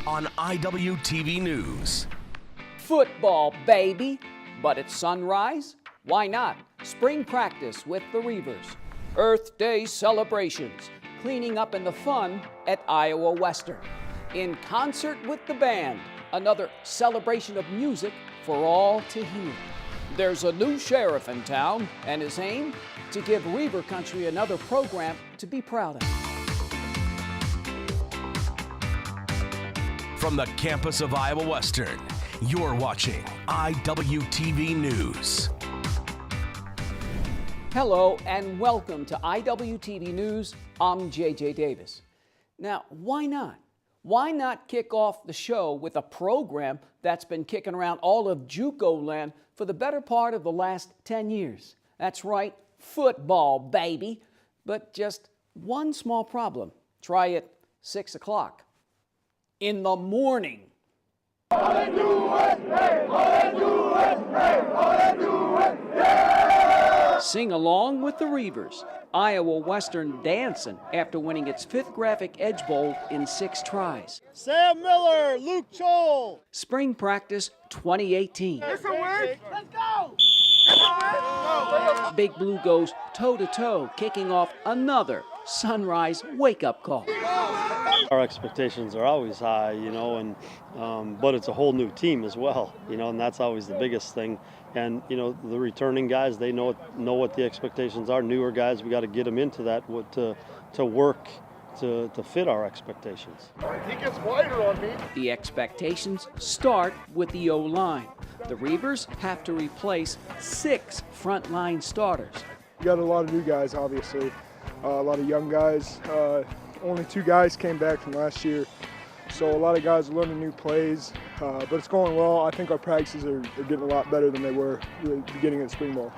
on Iwtv News. Football, baby. But at sunrise? Why not? Spring practice with the Reavers. Earth Day celebrations. Cleaning up in the fun at Iowa Western. In concert with the band, another celebration of music for all to hear. There's a new sheriff in town, and his aim? To give Reaver Country another program to be proud of. From the campus of Iowa Western, you're watching Iwtv News. Hello and welcome to Iwtv News. I'm JJ Davis. Now, why not? Why not kick off the show with a program that's been kicking around all of JUCO land for the better part of the last 10 years? That's right, football, baby. But just one small problem. Try it 6 o'clock in the morning. Sing along with the Reavers. Iowa Western dancing after winning its 5th Graphic Edge Bowl in 6 tries. Sam Miller, Luke Choll. Spring practice 2018. Let's go! Big Blue goes toe-to-toe, kicking off another sunrise wake-up call. Our expectations are always high, and but it's a whole new team as well, and that's always the biggest thing. And the returning guys, they know what the expectations are. Newer guys, we got to get them into that to work to fit our expectations. He gets wider on me. The expectations start with the O-line. The Reavers have to replace 6 frontline starters. We got a lot of new guys, obviously, a lot of young guys. Only 2 guys came back from last year, so a lot of guys are learning new plays, but it's going well. I think our practices are getting a lot better than they were at the beginning of the spring ball.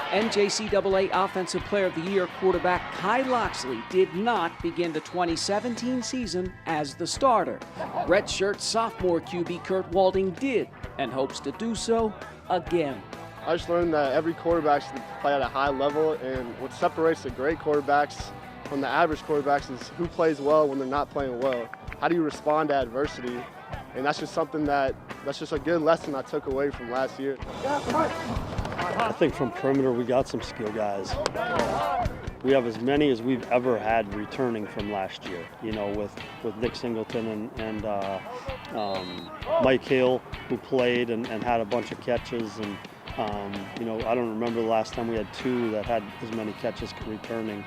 NJCAA Offensive Player of the Year quarterback Kai Loxley did not begin the 2017 season as the starter. Redshirt sophomore QB Kurt Walding did and hopes to do so again. I just learned that every quarterback should play at a high level, and what separates the great quarterbacks from the average quarterbacks is who plays well when they're not playing well. How do you respond to adversity? And that's just something that's just a good lesson I took away from last year. I think from perimeter we got some skill guys. We have as many as we've ever had returning from last year, with Nick Singleton and Mike Hill, who played and had a bunch of catches. And I don't remember the last time we had 2 that had as many catches returning.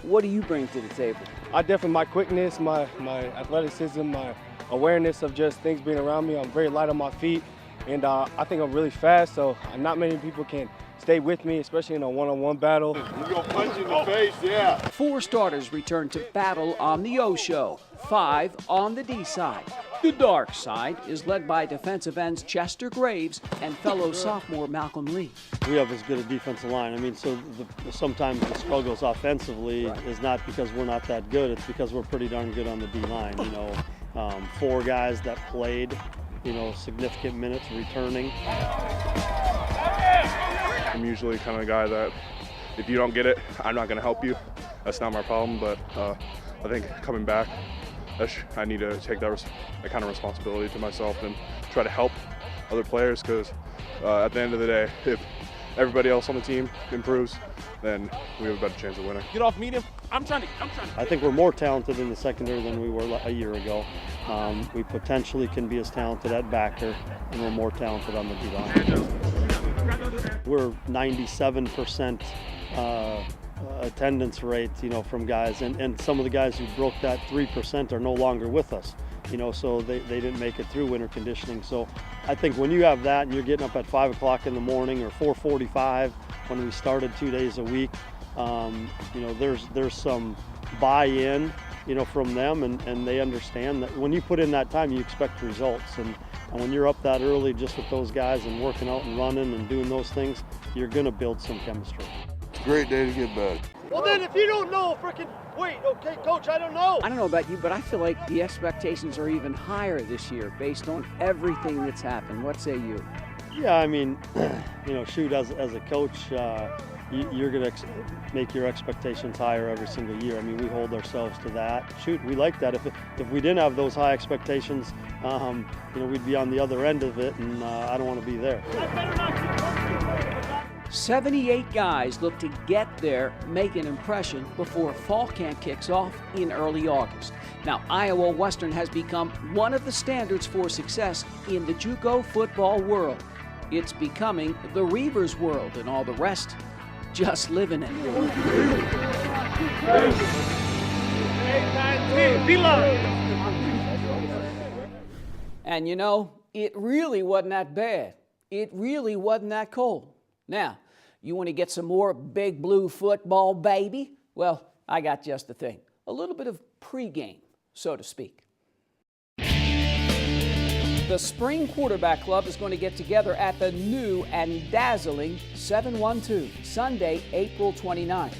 What do you bring to the table? I definitely, my quickness, my athleticism, my awareness of just things being around me. I'm very light on my feet, and I think I'm really fast, so not many people can stay with me, especially in a one-on-one battle. You go punch in the face, yeah. 4 starters return to battle on the O show, 5 on the D side. The dark side is led by defensive ends Chester Graves and fellow sophomore Malcolm Lee. We have as good a defensive line. So sometimes the struggles offensively is not because we're not that good. It's because we're pretty darn good on the D line. 4 guys that played, significant minutes returning. I'm usually kind of the guy that if you don't get it, I'm not going to help you. That's not my problem, but I think coming back, I need to take that kind of responsibility to myself and try to help other players, because at the end of the day, if everybody else on the team improves, then we have a better chance of winning. Get off medium. I'm trying to. I think we're more talented in the secondary than we were a year ago. We potentially can be as talented at backer, and we're more talented on the D line. We're 97% attendance rate, from guys, and some of the guys who broke that 3% are no longer with us, so they didn't make it through winter conditioning. So I think when you have that and you're getting up at 5 o'clock in the morning or 4:45 when we started 2 days a week, there's some buy-in, from them, and they understand that when you put in that time, you expect results. And when you're up that early just with those guys and working out and running and doing those things, you're going to build some chemistry. Great day to get back. Well, then, if you don't know, wait, okay, Coach, I don't know. I don't know about you, but I feel like the expectations are even higher this year based on everything that's happened. What say you? Yeah, as a coach, you're going to make your expectations higher every single year. I mean, we hold ourselves to that. Shoot, we like that. If we didn't have those high expectations, we'd be on the other end of it, and I don't want to be there. 78 guys look to get there, make an impression before fall camp kicks off in early August. Now, Iowa Western has become one of the standards for success in the JUCO football world. It's becoming the Reavers world, and all the rest just living it. And you know, it really wasn't that bad. It really wasn't that cold. Now, you want to get some more big blue football, baby? Well, I got just the thing. A little bit of pregame, so to speak. The Spring Quarterback Club is going to get together at the new and dazzling 712, Sunday, April 29th.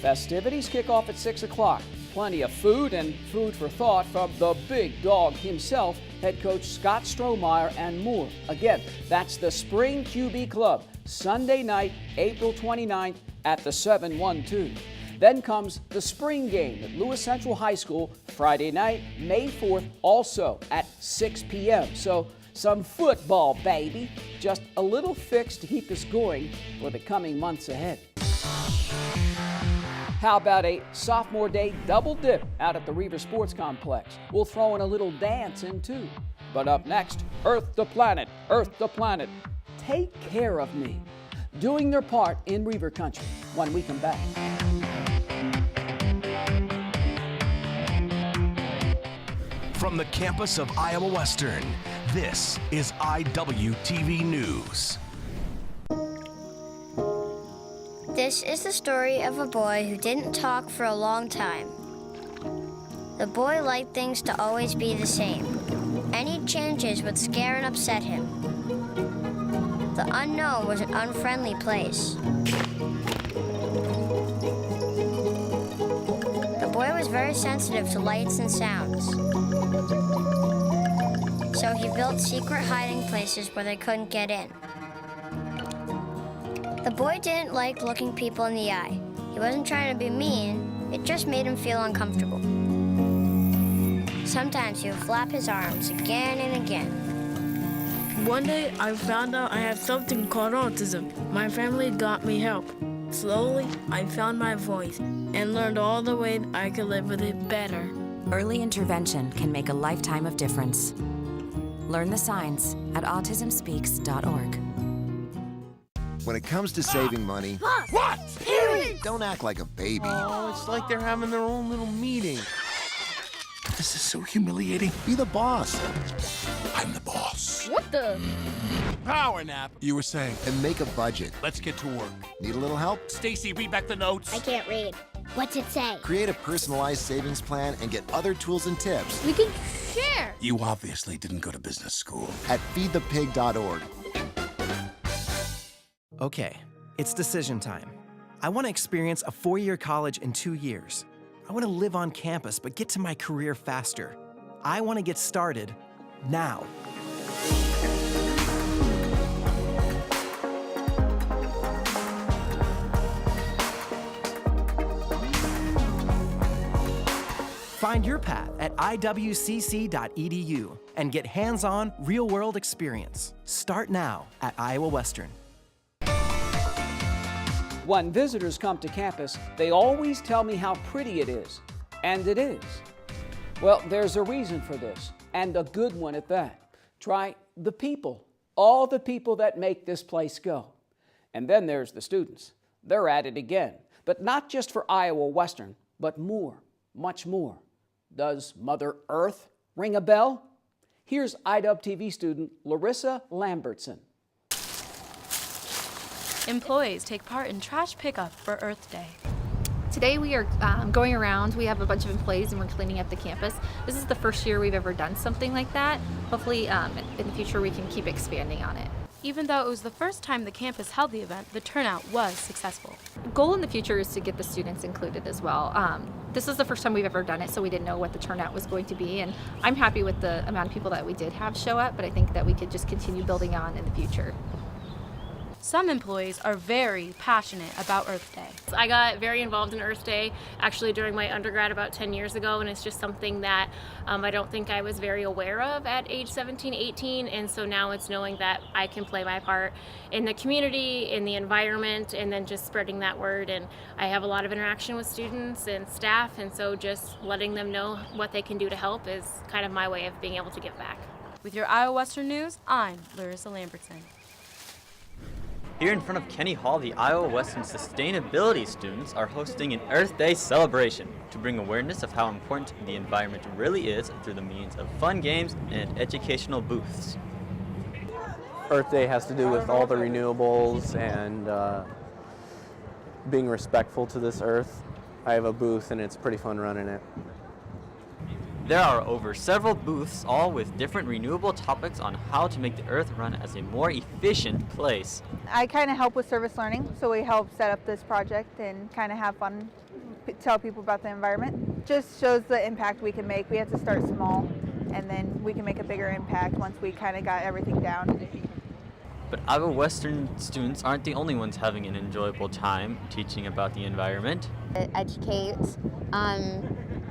Festivities kick off at 6 o'clock. Plenty of food and food for thought from the big dog himself, head coach Scott Strohmeyer, and more. Again, that's the Spring QB Club, Sunday night, April 29th at the 712. Then comes the spring game at Lewis Central High School, Friday night, May 4th, also at 6 p.m. So some football, baby. Just a little fix to keep us going for the coming months ahead. How about a sophomore day double dip out at the Reaver Sports Complex? We'll throw in a little dance in too. But up next, Earth the Planet, Earth the Planet. Take care of me. Doing their part in Reaver Country when we come back. From the campus of Iowa Western, this is Iwtv News. This is the story of a boy who didn't talk for a long time. The boy liked things to always be the same. Any changes would scare and upset him. The unknown was an unfriendly place. The boy was very sensitive to lights and sounds. So he built secret hiding places where they couldn't get in. The boy didn't like looking people in the eye. He wasn't trying to be mean, it just made him feel uncomfortable. Sometimes he would flap his arms again and again. One day, I found out I had something called autism. My family got me help. Slowly, I found my voice and learned all the ways I could live with it better. Early intervention can make a lifetime of difference. Learn the signs at autismspeaks.org. When it comes to saving money, What? don't act like a baby. Oh, it's like they're having their own little meeting. This is so humiliating. Be the boss. I'm the boss. What the? Power nap. You were saying. And make a budget. Let's get to work. Need a little help? Stacy, read back the notes. I can't read. What's it say? Create a personalized savings plan and get other tools and tips. We can share. You obviously didn't go to business school. At feedthepig.org. Okay, it's decision time. I want to experience a 4-year college in 2 years. I want to live on campus, but get to my career faster. I want to get started now. Find your path at iwcc.edu and get hands-on, real-world experience. Start now at Iowa Western. When visitors come to campus, they always tell me how pretty it is. And it is. Well, there's a reason for this, and a good one at that. Try the people, all the people that make this place go. And then there's the students. They're at it again, but not just for Iowa Western, but more, much more. Does Mother Earth ring a bell? Here's Iwtv student Larissa Lambertson. Employees take part in trash pickup for Earth Day. Today we are going around. We have a bunch of employees and we're cleaning up the campus. This is the first year we've ever done something like that. Hopefully in the future we can keep expanding on it. Even though it was the first time the campus held the event, the turnout was successful. The goal in the future is to get the students included as well. This is the first time we've ever done it, so we didn't know what the turnout was going to be. And I'm happy with the amount of people that we did have show up, but I think that we could just continue building on in the future. Some employees are very passionate about Earth Day. I got very involved in Earth Day actually during my undergrad about 10 years ago, and it's just something that I don't think I was very aware of at age 17, 18, and so now it's knowing that I can play my part in the community, in the environment, and then just spreading that word. And I have a lot of interaction with students and staff, and so just letting them know what they can do to help is kind of my way of being able to give back. With your Iowa Western News, I'm Larissa Lambertson. Here in front of Kenny Hall, the Iowa Western Sustainability students are hosting an Earth Day celebration to bring awareness of how important the environment really is through the means of fun games and educational booths. Earth Day has to do with all the renewables and being respectful to this earth. I have a booth and it's pretty fun running it. There are over several booths, all with different renewable topics on how to make the Earth run as a more efficient place. I kind of help with service learning, so we help set up this project and kind of have fun, tell people about the environment. Just shows the impact we can make. We have to start small, and then we can make a bigger impact once we kind of got everything down. But Iowa Western students aren't the only ones having an enjoyable time teaching about the environment. Educate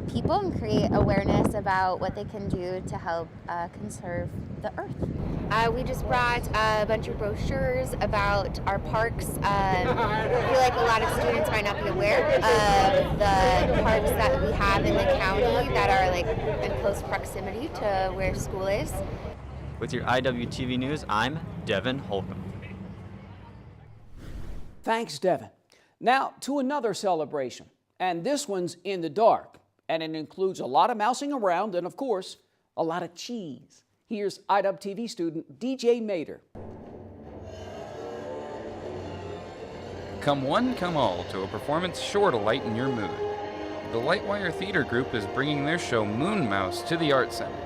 people and create awareness about what they can do to help conserve the earth. We just brought a bunch of brochures about our parks. I feel like a lot of students might not be aware of the parks that we have in the county that are like in close proximity to where school is. With your IWTV News, I'm Devin Holcomb. Thanks, Devin. Now to another celebration, and this one's in the dark. And it includes a lot of mousing around and, of course, a lot of cheese. Here's IWTV student DJ Mater. Come one, come all to a performance sure to lighten your mood. The Lightwire Theater Group is bringing their show Moon Mouse to the Art Center.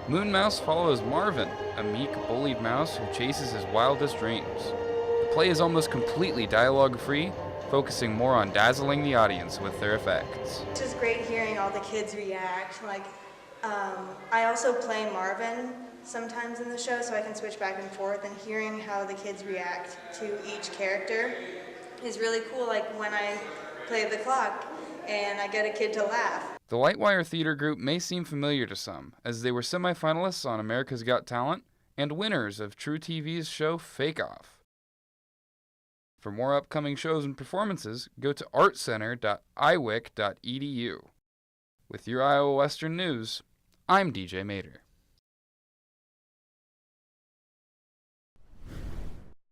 Moon Mouse follows Marvin, a meek, bullied mouse who chases his wildest dreams. The play is almost completely dialogue-free, focusing more on dazzling the audience with their effects. It's just great hearing all the kids react. I also play Marvin sometimes in the show, so I can switch back and forth, and hearing how the kids react to each character is really cool. Like when I play the clock and I get a kid to laugh. The Lightwire Theater Group may seem familiar to some, as they were semifinalists on America's Got Talent and winners of True TV's show Fake Off. For more upcoming shows and performances, go to artcenter.iwic.edu. With your Iowa Western News, I'm DJ Mater.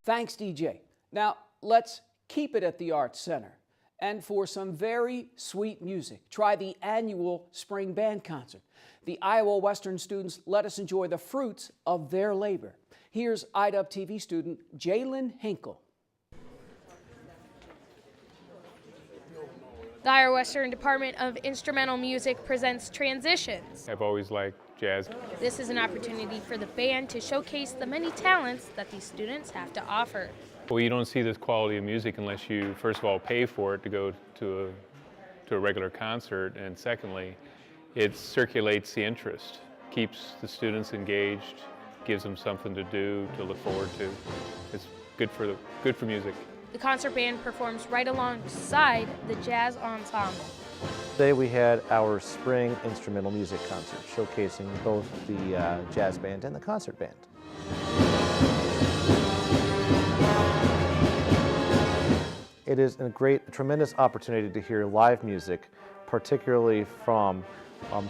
Thanks, DJ. Now, let's keep it at the Arts Center. And for some very sweet music, try the annual Spring Band Concert. The Iowa Western students let us enjoy the fruits of their labor. Here's IWTV student Jalen Hinkle. The Iowa Western Department of Instrumental Music presents Transitions. I've always liked jazz. This is an opportunity for the band to showcase the many talents that these students have to offer. Well, you don't see this quality of music unless you, first of all, pay for it to go to a regular concert, and secondly, it circulates the interest, keeps the students engaged, gives them something to do, to look forward to. It's good for music. The concert band performs right alongside the jazz ensemble. Today we had our spring instrumental music concert showcasing both the jazz band and the concert band. It is a tremendous opportunity to hear live music, particularly from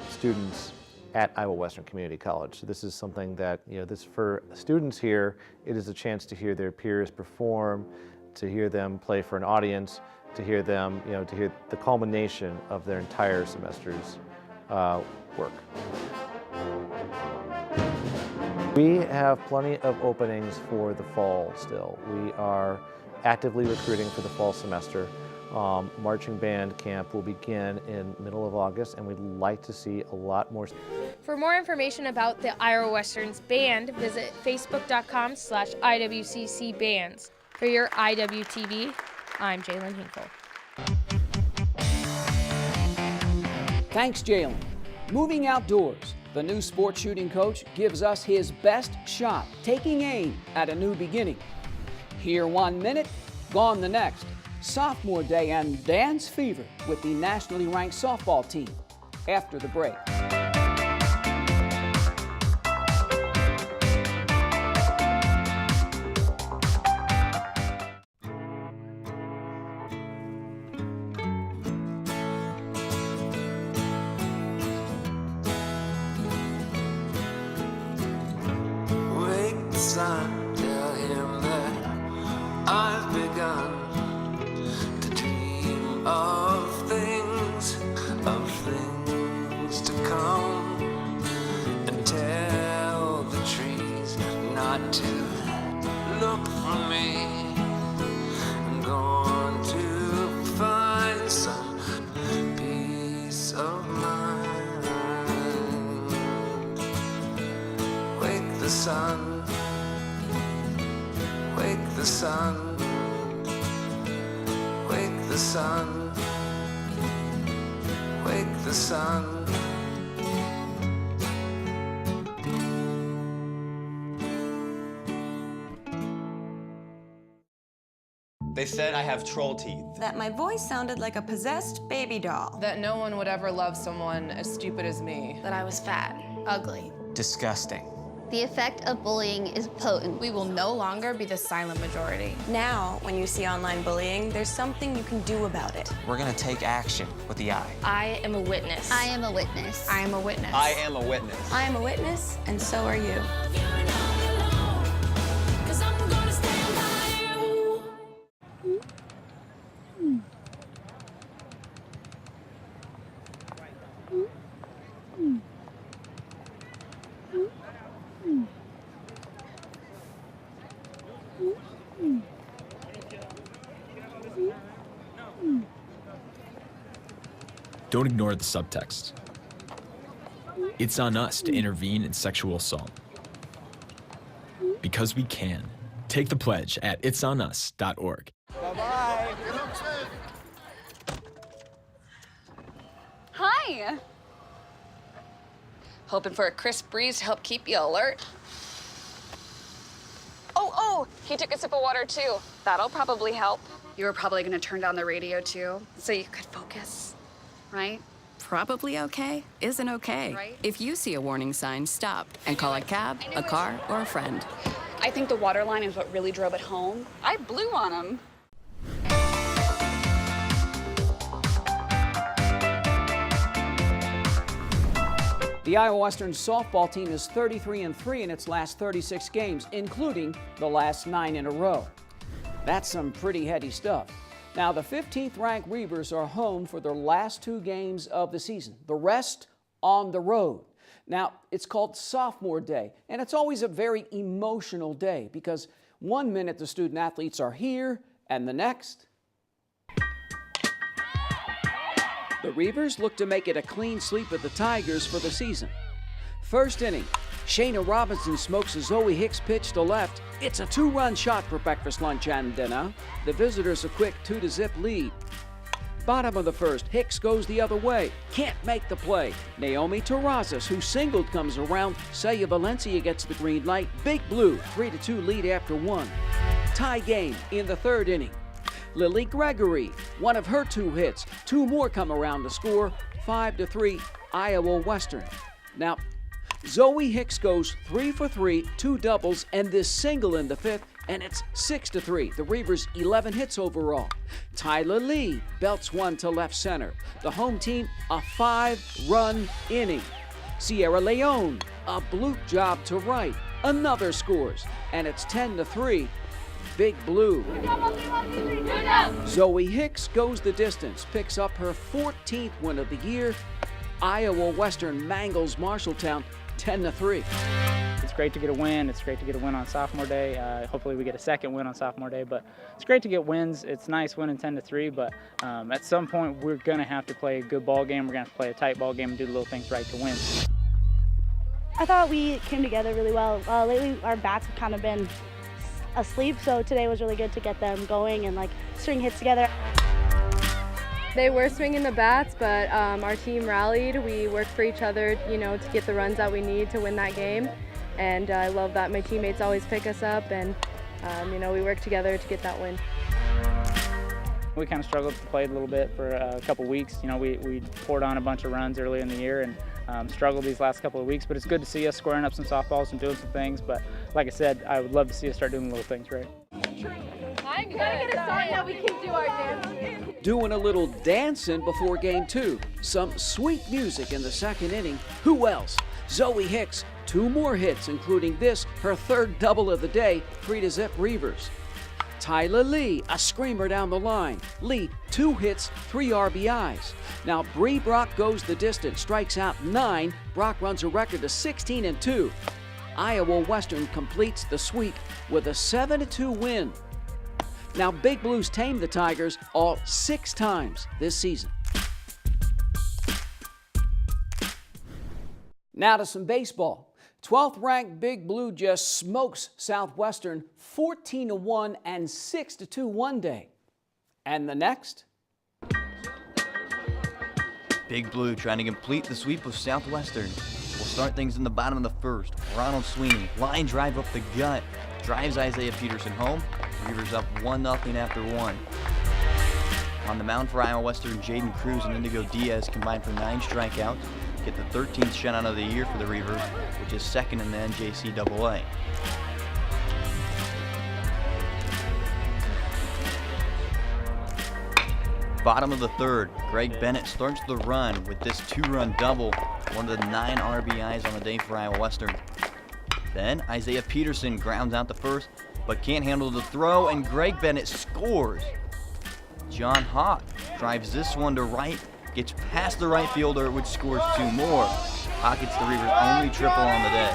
students at Iowa Western Community College. So this is something that, for students here, it is a chance to hear their peers perform, to hear them play for an audience, to hear them, to hear the culmination of their entire semester's work. We have plenty of openings for the fall still. We are actively recruiting for the fall semester. Marching band camp will begin in middle of August, and we'd like to see a lot more. For more information about the Iowa Westerns band, visit facebook.com/IWCCbands. For your IWTV, I'm Jalen Hinkle. Thanks, Jalen. Moving outdoors, the new sports shooting coach gives us his best shot, taking aim at a new beginning. Here 1 minute, gone the next. Sophomore Day and Dance Fever with the nationally ranked softball team. After the break. Wake the sun, tell him that I've begun to dream of things to come, and tell the trees not to look for me. I'm going to find some peace of mind. Wake the sun, wake the sun, wake the sun, wake the sun. They said I have troll teeth. That my voice sounded like a possessed baby doll. That no one would ever love someone as stupid as me. That I was fat, ugly. Disgusting. The effect of bullying is potent. We will no longer be the silent majority. Now, when you see online bullying, there's something you can do about it. We're gonna take action with the I. I am a witness. I am a witness. I am a witness. I am a witness. I am a witness, and so are you. Don't ignore the subtext. It's on us to intervene in sexual assault. Because we can. Take the pledge at itsonus.org. Bye-bye. Hi. Hoping for a crisp breeze to help keep you alert. Oh, he took a sip of water too. That'll probably help. You were probably gonna turn down the radio too, so you could focus, right? Probably okay isn't okay. Right? If you see a warning sign, stop and call a cab, a car, or a friend. I think the water line is what really drove it home. I blew on him. The Iowa Western softball team is 33-3 in its last 36 games, including the last 9 in a row. That's some pretty heady stuff. Now, the 15th ranked Reavers are home for their last 2 games of the season. The rest on the road. Now, it's called Sophomore Day, and it's always a very emotional day because 1 minute the student athletes are here, and the next, the Reavers look to make it a clean sweep of the Tigers for the season. First inning, Shayna Robinson smokes a Zoe Hicks pitch to left. It's a 2-run shot for breakfast, lunch, and dinner. The visitors a quick 2-0 lead. Bottom of the first, Hicks goes the other way. Can't make the play. Naomi Terrazas, who singled, comes around. Celia Valencia gets the green light. Big Blue, 3-2 lead after 1. Tie game in the 3rd inning. Lily Gregory, one of her 2 hits. 2 more come around to score. 5-3, Iowa Western. Now, Zoe Hicks goes 3 for 3, 2 doubles, and this single in the 5th, and it's 6-3. The Reavers 11 hits overall. Tyler Lee belts one to left center. The home team a 5-run inning. Sierra Leone a bloop job to right. Another scores, and it's 10-3. Big Blue. Zoe Hicks goes the distance, picks up her 14th win of the year. Iowa Western mangles Marshalltown 10-3. It's great to get a win. It's great to get a win on Sophomore Day. Hopefully we get a second win on Sophomore Day, but it's great to get wins. It's nice winning 10-3, but at some point we're going to have to play a good ball game. We're going to have to play a tight ball game and do the little things right to win. I thought we came together really well. Lately our bats have kind of been asleep, so today was really good to get them going and string hits together. They were swinging the bats, but our team rallied. We worked for each other, to get the runs that we need to win that game. And I love that my teammates always pick us up, and We work together to get that win. We kind of struggled to play a little bit for a couple weeks. We poured on a bunch of runs early in the year and struggled these last couple of weeks, but it's good to see us squaring up some softballs and doing some things. But like I said, I would love to see us start doing the little things right. I'm good. Gotta get a song that we can do our dance. Doing a little dancing before game 2. Some sweet music in the second inning. Who else? Zoe Hicks, 2 more hits, including this, her 3rd double of the day, 3-zip Reavers. Tyler Lee, a screamer down the line. Lee, 2 hits, 3 RBIs. Now Bree Brock goes the distance, strikes out 9. Brock runs a record to 16-2. Iowa Western completes the sweep with a 7-2 win. Now Big Blues tame the Tigers all 6 times this season. Now to some baseball. 12th ranked Big Blue just smokes Southwestern 14-1 and 6-2 one day. And the next? Big Blue trying to complete the sweep of Southwestern. We'll start things in the bottom of the first. Ronald Sweeney, line drive up the gut. Drives Isaiah Peterson home. Reavers up 1-0 after 1. On the mound for Iowa Western, Jaden Cruz and Indigo Diaz combined for 9 strikeouts. Get the 13th shutout of the year for the Reavers, which is 2nd in the NJCAA. Bottom of the 3rd, Greg Bennett starts the run with this 2-run double, one of the 9 RBIs on the day for Iowa Western. Then Isaiah Peterson grounds out the first, but can't handle the throw, and Greg Bennett scores. John Hawk drives this one to right, gets past the right fielder, which scores 2 more. Hawk gets the Reavers' only triple on the day.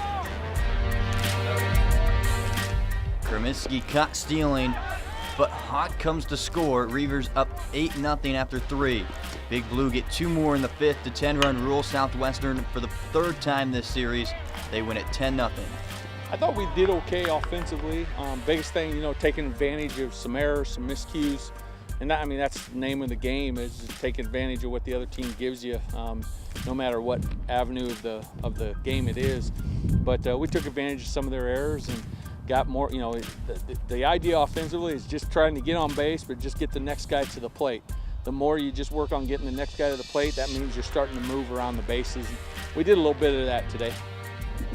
Kraminski caught stealing, but Hawk comes to score. Reavers up 8-0 after 3. Big Blue get 2 more in the 5th to 10-run rule Southwestern for the 3rd time this series. They win at 10-0. I thought we did okay offensively. Biggest thing, taking advantage of some errors, some miscues. And that's the name of the game, is just taking advantage of what the other team gives you, no matter what avenue of the game it is. But we took advantage of some of their errors and got more. The idea offensively is just trying to get on base, but just get the next guy to the plate. The more you just work on getting the next guy to the plate, that means you're starting to move around the bases. We did a little bit of that today.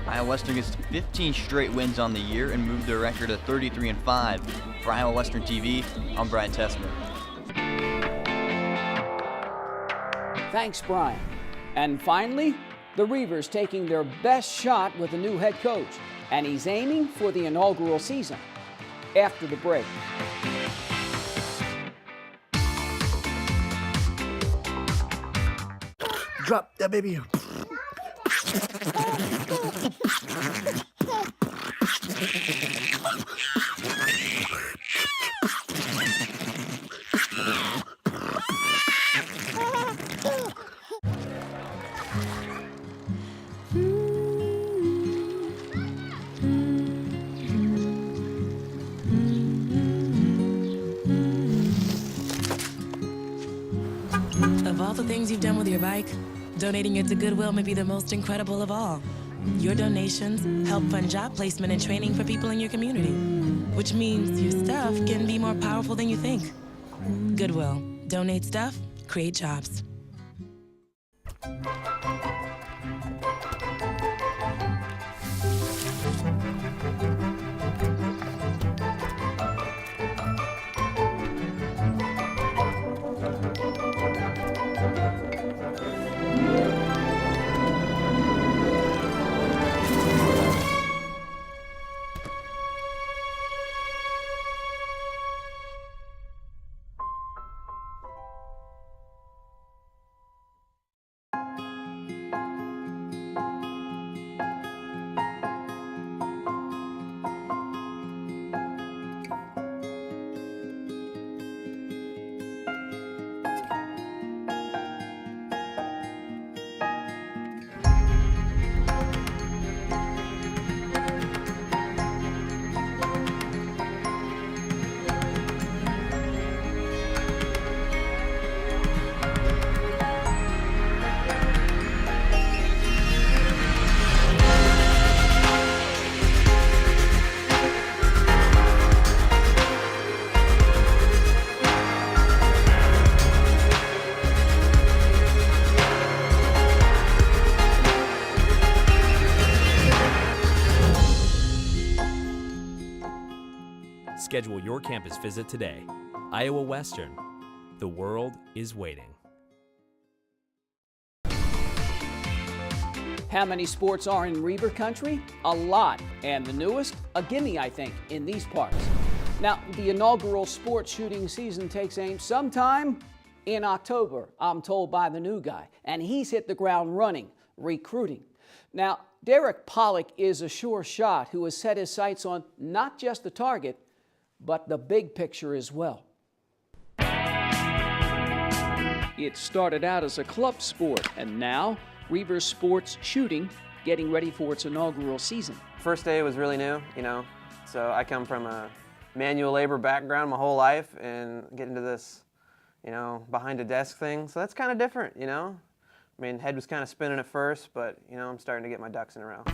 Iowa Western gets 15 straight wins on the year and moved their record to 33-5. For Iowa Western TV, I'm Brian Tessman. Thanks, Brian. And finally, the Reavers taking their best shot with a new head coach, and he's aiming for the inaugural season. After the break. Drop that baby. Of all the things you've done with your bike, donating it to Goodwill may be the most incredible of all. Your donations help fund job placement and training for people in your community, which means your stuff can be more powerful than you think. Goodwill. Donate stuff, create jobs. Schedule your campus visit today. Iowa Western. The world is waiting. How many sports are in Reaver country? A lot. And the newest? A gimme, I think, in these parts. Now, the inaugural sports shooting season takes aim sometime in October, I'm told by the new guy. And he's hit the ground running, recruiting. Now, Derek Pollock is a sure shot who has set his sights on not just the target, but the big picture as well. It started out as a club sport, and now Reaver sports shooting getting ready for its inaugural season. First day was really new, so I come from a manual labor background my whole life and get into this, behind a desk thing. So that's kind of different, I mean, head was kind of spinning at first, but, I'm starting to get my ducks in a row.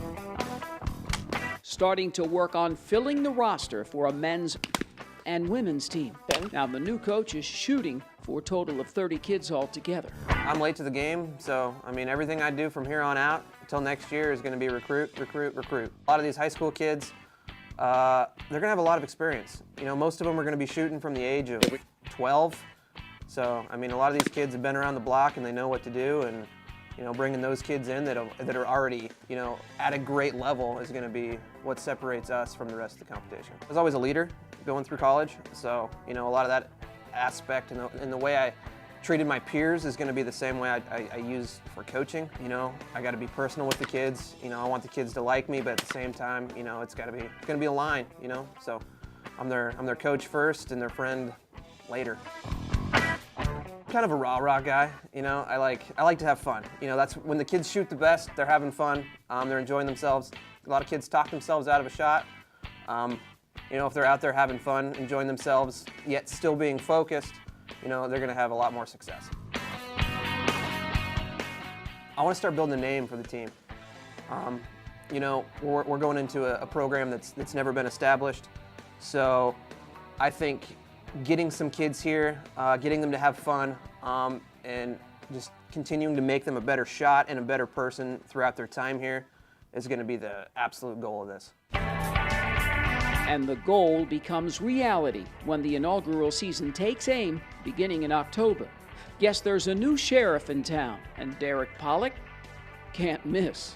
Starting to work on filling the roster for a men's and women's team. Now, the new coach is shooting for a total of 30 kids altogether. I'm late to the game, so, everything I do from here on out until next year is going to be recruit, recruit, recruit. A lot of these high school kids, they're going to have a lot of experience. Most of them are going to be shooting from the age of 12. So, a lot of these kids have been around the block and they know what to do, and, bringing those kids in that are already, at a great level is going to be what separates us from the rest of the competition. I was always a leader going through college, so, a lot of that aspect and the way I treated my peers is going to be the same way I use for coaching. I got to be personal with the kids. I want the kids to like me, but at the same time, it's going to be a line. So I'm their coach first and their friend later. Kind of a rah-rah guy. I like to have fun. That's when the kids shoot the best. They're having fun. They're enjoying themselves. A lot of kids talk themselves out of a shot. If they're out there having fun, enjoying themselves, yet still being focused, they're going to have a lot more success. I want to start building a name for the team. We're going into a program that's never been established, so I think getting some kids here, getting them to have fun, and just continuing to make them a better shot and a better person throughout their time here is going to be the absolute goal of this. And the goal becomes reality when the inaugural season takes aim beginning in October. Guess there's a new sheriff in town, and Derek Pollock can't miss.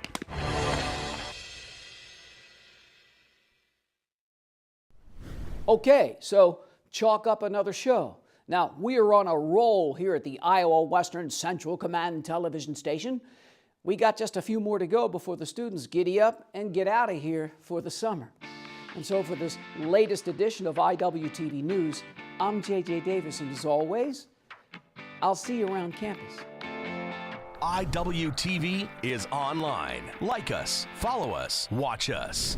Okay, so chalk up another show. Now, we are on a roll here at the Iowa Western Central Command television station. We got just a few more to go before the students giddy up and get out of here for the summer. And so for this latest edition of Iwtv News, I'm JJ Davis, and as always, I'll see you around campus. Iwtv is online. Like us, follow us, watch us.